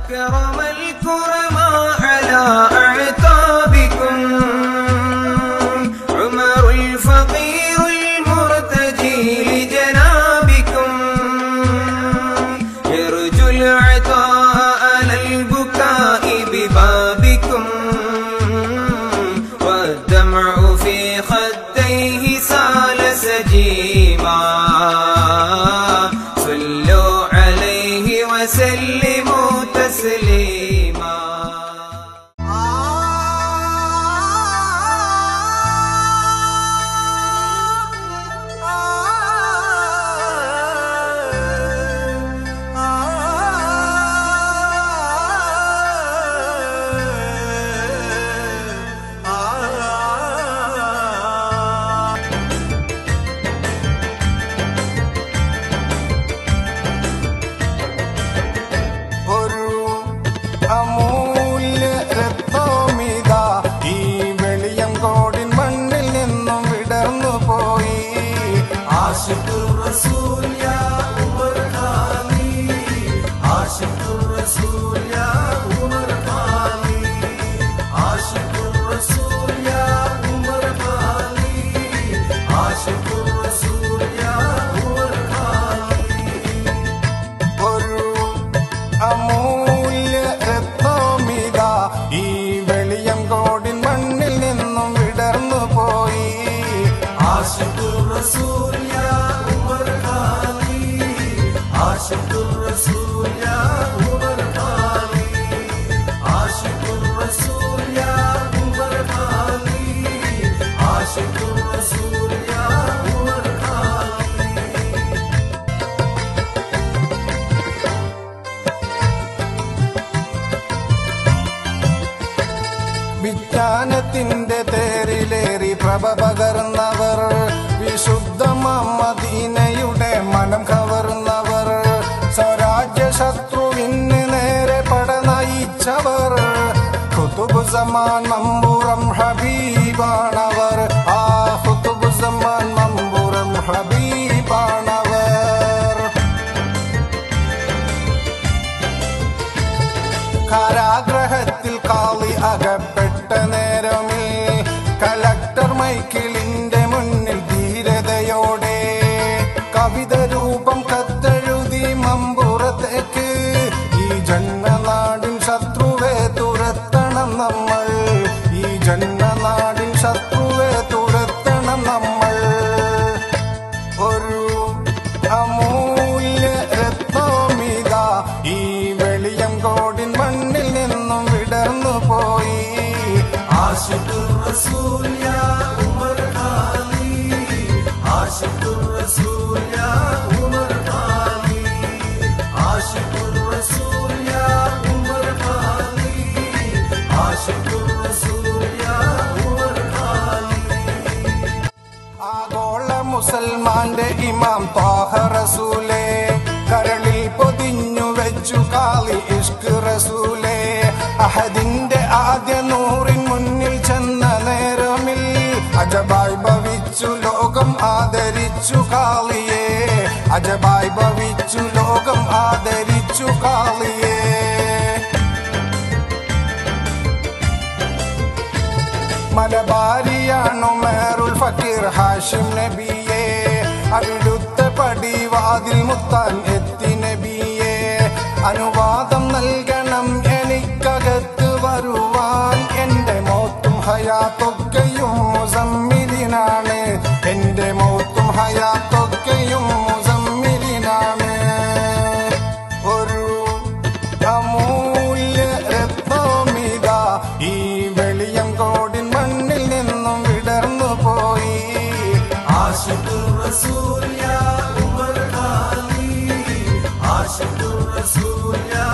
أكرم الكرماء على أعتابكم عمر الفقير المرتجي لجنابكم يرجو العطاء على البكاء ببابكم والدمع في خديه سال سجيما صلوا عليه وسلموا تسليما. വിജ്ഞാനത്തിന്റെ തേരിലേറി പ്രഭ പകർന്നവർ വിശുദ്ധ മദീനയുടെ മനം കവർന്നവർ സ്വരാജ്യ ശത്രുവിന് നേരെ പട നയിച്ചവർ ഖുതുബുസ്സമാൻ മമ്പൂറം ഹബീബാണവർ ആ ഖുതുബുസ്സമാൻ മമ്പൂറം ഹബീബാണവർ കാരാഗ്രഹത്തിൽ കാളി അകപ്പെട്ട നേരമിൽ കലക്ടർ മൈക്കിളിന്റെ മുന്നിൽ ധീരതയോടെ കവിത രൂപം കത്തെഴുതി മമ്പുറത്തേക്ക് ഈ ജന്മനാടിൻ ശത്രുവെ തുരത്തണം നമ്മൾ ഈ ജന്മനാടിൻ ശത്രുവെ തുരത്തണം നമ്മൾ ഒരു അമൂല്യ രത്നമിത ഈ വെളിയങ്കോടിൻ മണ്ണിൽ നിന്നും വിടർന്നു പോയി ആശിഖുർ റസൂൽ യാ ഉമർ ഖാലി ആശിഖുർ റസൂൽ യാ ഉമർ ഖാലി ആശിഖുർ റസൂൽ യാ ഉമർ ഖാലി ആശിഖുർ റസൂൽ യാ ഉമർ ഖാലി. ആഗോള മുസൽമാന്റെ ഇമാം ത്വാഹ റസൂലേ കരളിൽ പൊതിഞ്ഞു വെച്ചു കാളി ഇഷ്ക് റസൂലേ അഹദിന്റെ ആദ്യ നൂറിൻ മുന്നിൽ ചെന്ന നേരമിൽ അജബായി ഭവിച്ചു ലോകം ആദരിച്ചു കാളിയെ അജബായി ഭവിച്ചു ലോകം ആദരിച്ചു കാളിയെ. മലബാരിയാണു മേറുൽ ഫക്കീർ ഹാഷിം നബിയെ അവിടുത്തെ പടിവാതിൽ മുത്താൻ എത്തി നബിയെ അനുവാദം നൽകണം എനിക്കകത്ത് വരുവാൻ എന്റെ മൗത്തും ഹയാത്തൊക്കെയും മുസമ്മിലിനാണ് എന്റെ മൗത്തും ഹയാത്തൊക്കെയും മുസമ്മിലിനാണ് ഒരു അമൂല്യ രത്നമിത ഈ വെളിയങ്കോടിൻ മണ്ണിൽ നിന്നും വിടർന്നു പോയി ആശിഖുർ റസൂൽ യാ ഉമർ ഖാലി ആശിഖുർ റസൂൽ യാ